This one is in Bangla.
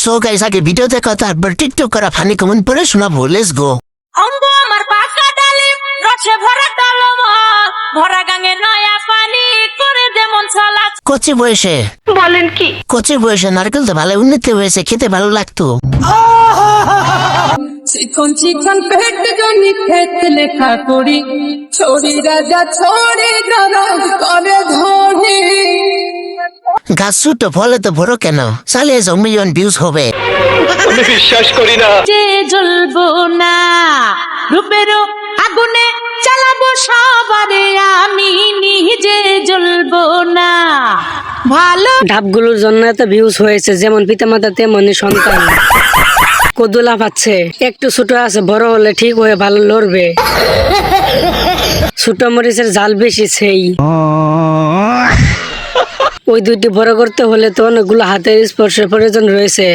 সো গাইস আগে ভিডিও দেখা তারপর টিকটক করা ফানি কমেন্ট পড়ে শোনাবো, লেটস গো। অঙ্গ আমার পাকা ডালিম রসে ভরা তলম ভরা গাঙে নয়া পানি করে যেমন ছলা। কচি বয়সে বলেন কি? কচি বয়সে নারকেল তো ভালো উন্নতি হয়েছে, খেতে ভালো লাগতো। চিকন চিকন পেট জনি খেত লেখা করি ছড়ি রাজা ছড়ি গরম করে ধরি। গাছ ছোট ফলে তো বড় কেন, চালিয়ে যাও মিলিয়ন ভিউজ হবে। আমি বিশ্বাস করি না। যে জ্বলবো না রূপেরও আগুনে চালাবো সবারে, আমি নিজে জ্বলবো না। ভালো ধাপগুলোর জন্য এত ভিউজ হয়েছে, যেমন পিতামাতা তেমনি সন্তান। কদুলা পাচ্ছে, একটু ছোট আছে, বড় হলে ঠিক হয়ে ভালো লড়বে। ছোট মরিচের ঝাল বেশি সেই। ওই দুইটি বড় করতে হলে তো অনেকগুলো হাতের স্পর্শের প্রয়োজন রয়েছে।